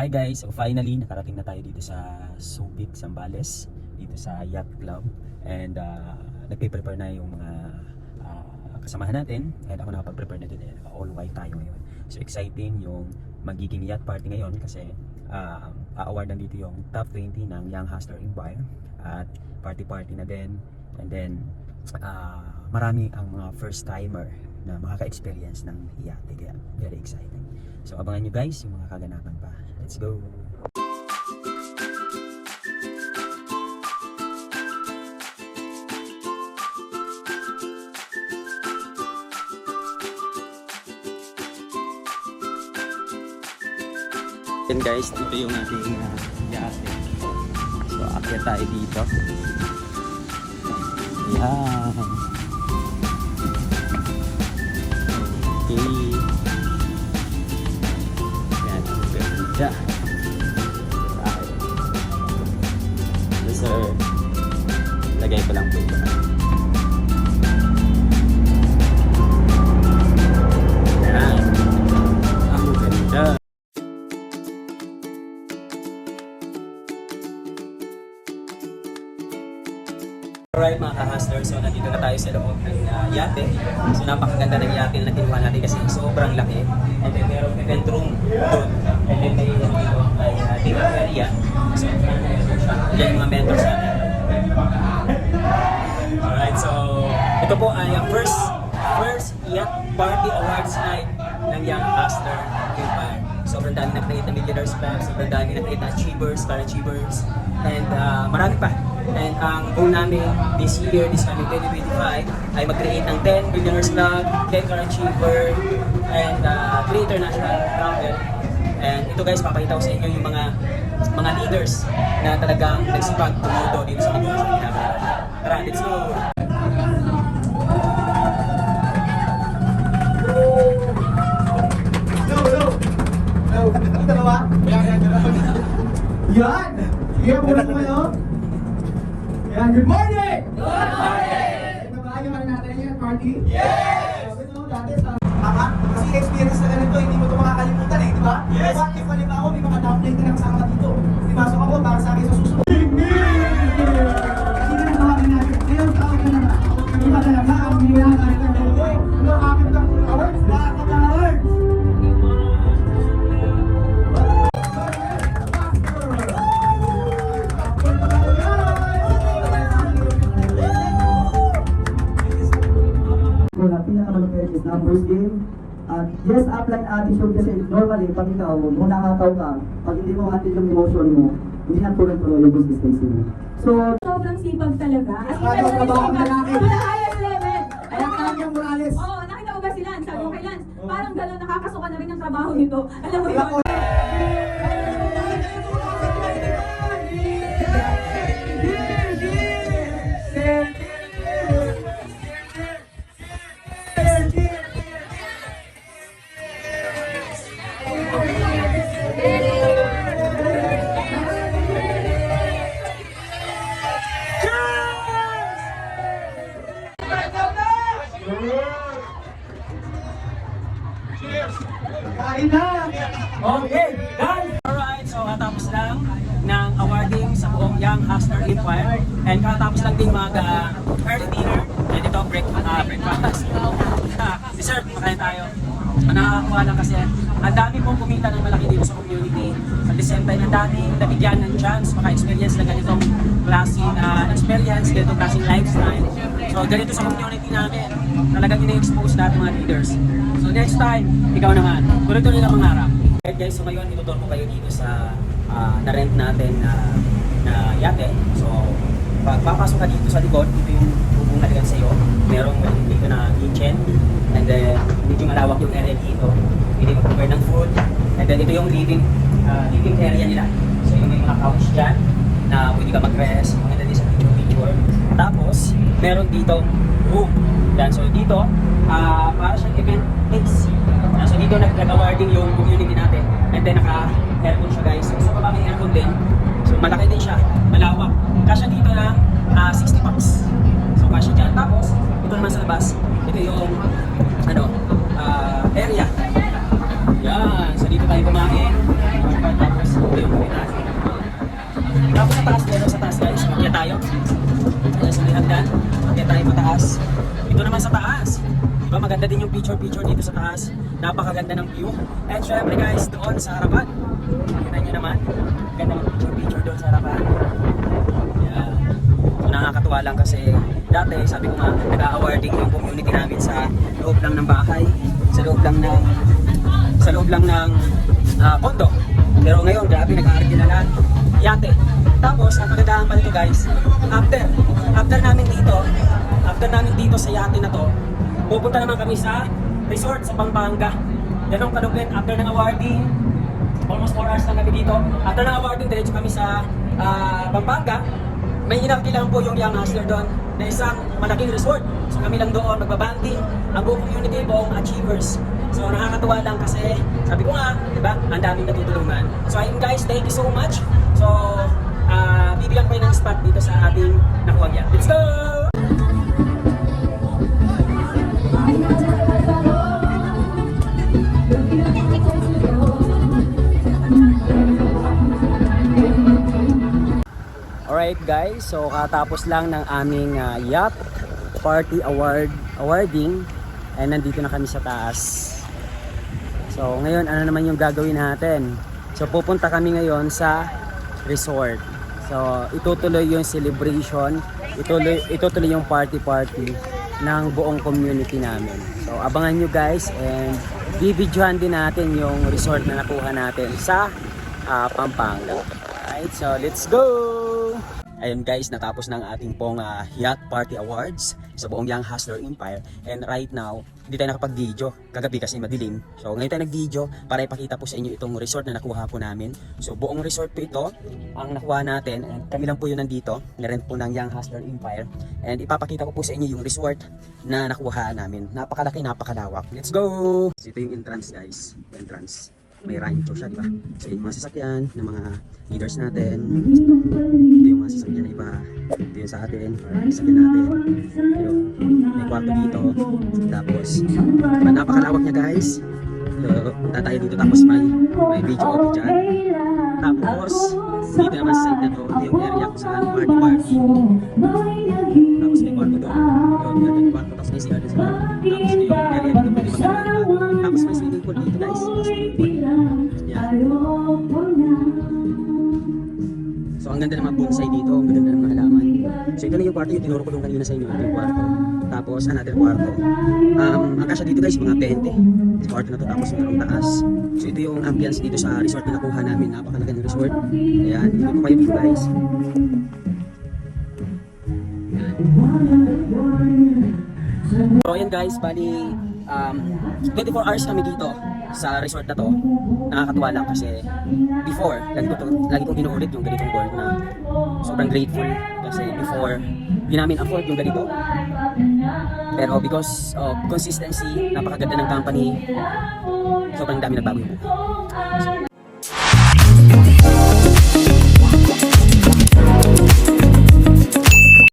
Hi guys, so finally nakarating na tayo dito sa Subic, Zambales, dito sa Yacht Club, and nagpe-prepare na yung mga kasamahan natin, and ako nakapag-prepare na din, all white tayo ngayon. So exciting yung magiging yacht party ngayon kasi a-awardan dito yung top 20 ng Young Hustler Empire at party na din, and then marami ang mga first timer na makaka-experience ng yacht, kaya very exciting. So abangan nyo guys yung mga kaganapan pa. Let's go! Yan guys, dito yung ating yate. So akyat tayo dito. Yan. Okay. Yan, ang ganda. Yes sir. Lagay ko lang po ito. Yan. Ang ganda. Alright mga ka-hustler, so nandito na tayo sa loob ng yate. So napakaganda ng yate na kinuha natin kasi sobrang laki. And then merong event room doon. And then may dito ay dinner area. So yan yung mga mentors natin. Alright, so ito po ay ang first yacht party awards night ng Young Hustler Empire. Sobrang dami na-create na millionaires club, sobrang dami na-create na achievers, para-achievers, and marami pa. And ang goal namin this year, this coming 2025, ay mag-create ng 10 Billionaires Club, 10 Car Achiever, and 3 International Travel. And ito guys, papakita ko sa inyo yung mga leaders na talagang nagsipag tumuto dito sa negosyo na ginagawa. Tara, let's go! Yan! Sige, muna ko kayo. Yan, good morning! Good morning! Nabahagi ka natin yan, party? Yes! Sabi mo, dati sa... Tama? Kasi experience na ganito, hindi mo ito makakalimutan eh, di ba? Yes! Diba, if halimbawa ako, may mga downline ka na kasama dito. Dimasok ako para sa akin sa susunod. Sige na tawagin natin. Ngayon, tawag ka na ba? Di ba talaga ang binilang ka rin ng boy? Ano, akin ng awards? Lahat ng awards! na pinakamalupit is numbers game. At yes, upline attitude kasi normally, pag ikaw, muna nakataw ka, pag hindi mo hatid yung emotion mo, hindi na tuloy-tuloy yung business case mo. So, sobrang sipag talaga. As in, Kaya talaga trabaho sipag. ng lalaki. To the highest level. Kaya Kanyang Morales. Oo, nakita ko ba si Lance? Sabi ko kay Lance, parang gano'n nakakasuka na rin ang trabaho nito. Alam mo yun? Kain na! Okay, done! Alright, so katapos lang ng awarding sa buong Young Hustler Empire, and katapos lang din mag-early dinner, and ito breakfast. Dessert, makain tayo. Nakakakuha lang kasi ang dami pong kumita ng malaki dito sa community. At the same time, ang daming nabigyan ng chance maka-experience na ganitong klaseng experience, ganitong klaseng lifestyle. So ganito sa community namin, talagang ini-expose natin mga leaders. So next time, ikaw naman, tuloy-tuloy na mangarap. Alright guys, so ngayon ituturo ko kayo dito sa na-rent natin na yate. So pag papasok ka dito sa likod, ito yung bubong naligan sa iyo. Merong dito na kitchen, and then medyo malawak yung area dito. Pwede mag-prepare ng food, and then ito yung living area nila. So yung may mga couch dyan na pwede ka mag-rest, maganda din sa picture. Tapos, meron dito room. Yan, so dito, para siyang event place. So dito nag-awarding yung community natin. And then naka-aircon siya guys. So pa may aircon din. So malaki din siya, malawak. Kasya dito na 60 packs. So kasya dyan. Tapos, ito naman sa labas. Ito yung area. Yan, so dito tayo kumain. Tapos Tapos sa taas guys, magkaya tayo. Ayan sa may hagdan, magkaya tayo mataas. Ito naman sa taas. Diba maganda din yung picture dito sa taas. Napakaganda ng view. And syempre guys, doon sa harapan. Kita nyo naman, ganda ng picture doon sa harapan. Yeah. So nakakatuwa lang kasi dati sabi ko nga, nag-awarding yung community namin sa loob lang ng bahay, sa loob lang ng kondo. Pero ngayon, grabe, nag-aarki na lahat. Yate. Tapos, ang kagandahan pa nito guys, after namin dito sa yate na to, pupunta naman kami sa resort sa Pampanga. Ganun kalugin, after ng awarding, almost 4 hours lang kami dito. After ng awarding, diretso kami sa Pampanga. May inarki lang po yung Young Hustler doon na isang malaking resort. So kami lang doon, magbabanding, ang buong community, buong achievers. So nakakatuwa lang kasi, sabi ko nga, diba, ang daming natutulungan. So ayun guys, thank you so much. So, bibigyan ko kayo ng spot dito sa ating nakuha niya. Let's go! Alright guys, so katapos lang ng aming yacht party awarding and nandito na kami sa taas. So ngayon ano naman yung gagawin natin? So pupunta kami ngayon sa resort. So itutuloy yung celebration, itutuloy yung party ng buong community namin. So abangan nyo guys and bibidyohan din natin yung resort na nakuha natin sa Pampanga. Alright, so let's go! Ayun guys, natapos ng ating pong Yacht Party Awards sa buong Young Hustler Empire. And right now, hindi tayo nakapag-video kagabi kasi madilim. So ngayon tayo nag-video para ipakita po sa inyo itong resort na nakuha po namin. So buong resort po ito ang nakuha natin. And kami lang po yun nandito, nirent po ng Young Hustler Empire. And ipapakita ko po sa inyo yung resort na nakuha namin. Napakalaki, napakalawak. Let's go! So, ito yung entrance guys. Entrance. May rancho siya, di ba? So yung mga sasakyan ng mga leaders natin. Ito yung mga sasakyan na iba. Ito yung sa atin, sasakyan natin. Pero may kwarto dito. Tapos, napakalawak niya guys. So, punta tayo dito tapos may video okay dyan. Tapos, dito naman sa side na to, ito yung area kung saan party. Tapos may kwarto doon. Yun, yung kwarto. Tapos may sigaw doon sa kwarto. Tapos ito yung area dito, pwede magkakaroon. Tapos may swimming pool dito guys. Swimming pool. Yan. So ang ganda ng mga bonsai dito, ang ganda ng mga halaman. So ito na yung kwarto, yung tinuro ko yung kanina sa inyo, ito yung kwarto. Tapos another kwarto. Ang kasya dito guys, mga 20. Sa kwarto na to, tapos mayroong taas. So ito yung ambience dito sa resort na nakuha namin, napakalaki ng resort. Ayan, dito po kayo dito guys. Ayan. So ayan guys, bali 24 hours kami dito sa resort na to. Nakakatuwa lang kasi before, lagi kong inuulit yung ganitong board na sobrang grateful kasi before hindi namin afford yung ganito. Pero because of consistency, napakaganda ng company, sobrang dami nagbago yung buhay. So,